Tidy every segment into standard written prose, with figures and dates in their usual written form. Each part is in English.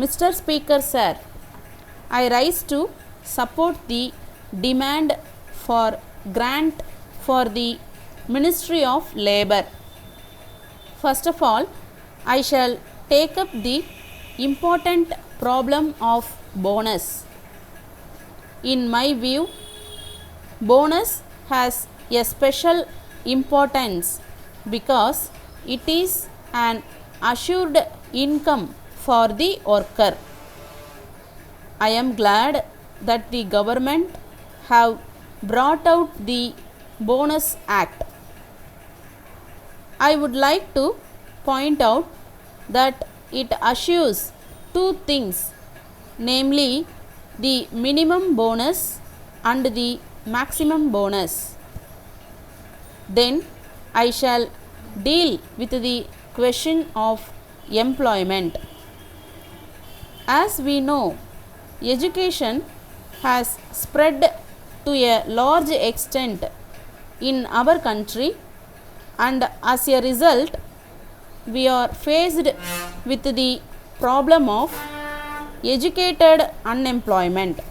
Mr. Speaker Sir, I rise to support the demand for grant for the Ministry of Labour. First of all, I shall take up the important problem of bonus. In my view, bonus has a special importance because it is an assured income for the worker. I am glad that the government have brought out the Bonus Act. I would like to point out that it assures two things, namely the minimum bonus and the maximum bonus. Then I shall deal with the question of employment. As we know, education has spread to a large extent in our country, and as a result we are faced with the problem of educated unemployment.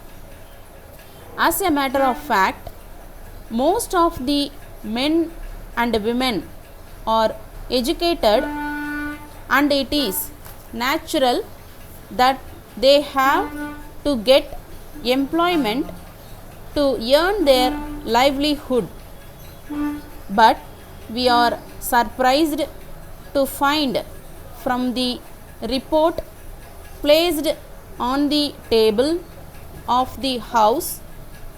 As a matter of fact, most of the men and women are educated, and it is natural that they have to get employment to earn their livelihood. But we are surprised to find from the report placed on the table of the House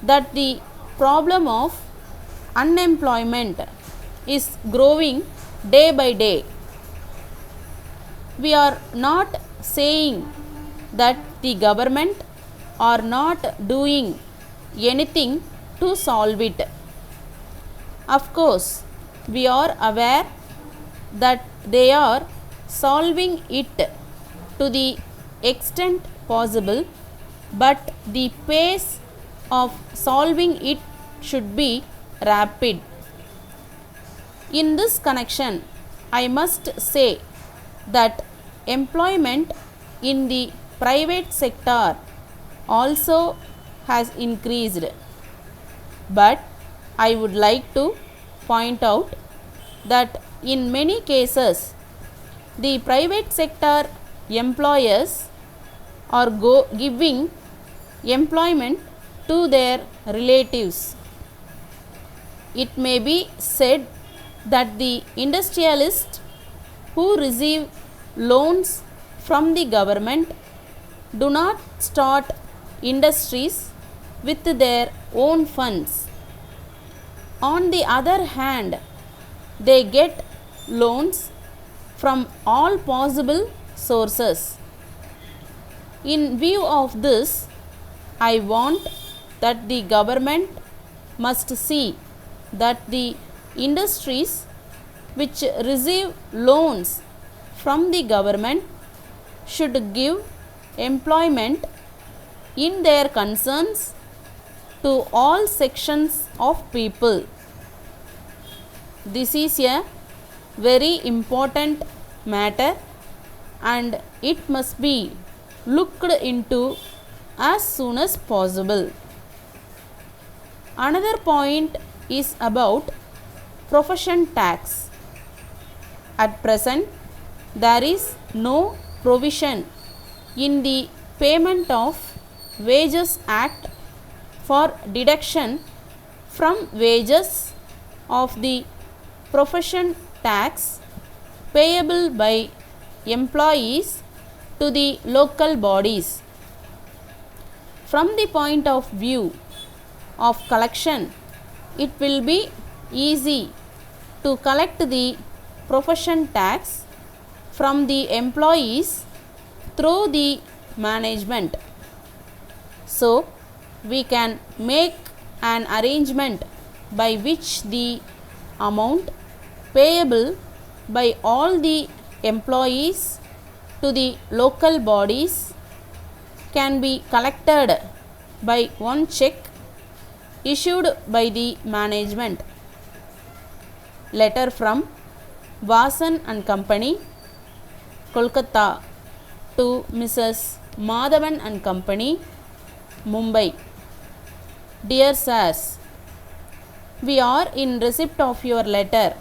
that the problem of unemployment is growing day by day. We are not saying that the government are not doing anything to solve it. Of course, we are aware that they are solving it to the extent possible, but the pace of solving it should be rapid. In this connection, I must say that employment in the private sector also has increased, but I would like to point out that in many cases the private sector employers are giving employment to their relatives. It may be said that the industrialists who receive loans from the government do not start industries with their own funds. On the other hand, they get loans from all possible sources. In view of this, I want that the government must see that the industries which receive loans from the government should give employment in their concerns to all sections of people. This is a very important matter, and it must be looked into as soon as possible. Another point is about profession tax. At present, there is no provision in the Payment of Wages Act for deduction from wages of the profession tax payable by employees to the local bodies. From the point of view of collection, it will be easy to collect the profession tax from the employees through the management. So, we can make an arrangement by which the amount payable by all the employees to the local bodies can be collected by one check issued by the management. Letter from Vasan and Company, Kolkata, to Mrs. Madhavan and Company, Mumbai. Dear Sirs, we are in receipt of your letter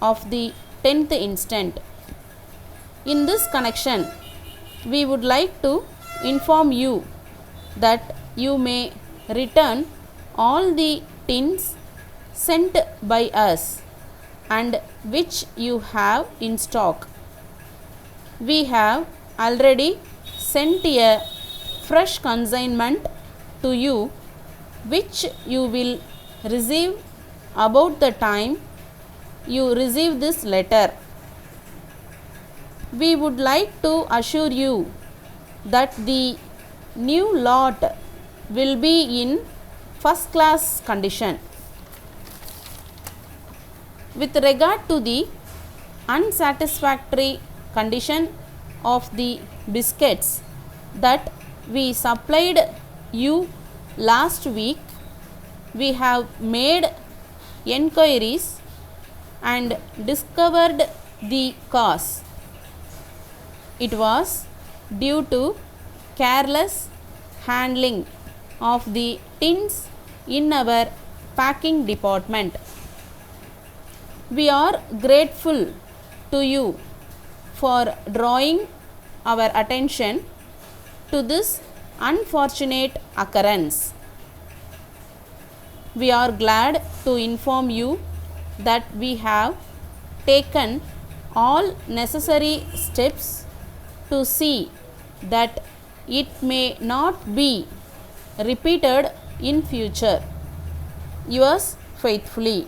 of the 10th instant. In this connection, we would like to inform you that you may return all the tins sent by us and which you have in stock. We have already sent a fresh consignment to you which you will receive about the time you receive this letter. We would like to assure you that the new lot will be in first class condition. With regard to the unsatisfactory condition of the biscuits that we supplied you last week, we have made enquiries and discovered the cause. It was due to careless handling of the tins in our packing department. We are grateful to you for drawing our attention to this unfortunate occurrence. We are glad to inform you that we have taken all necessary steps to see that it may not be repeated in future. Yours faithfully.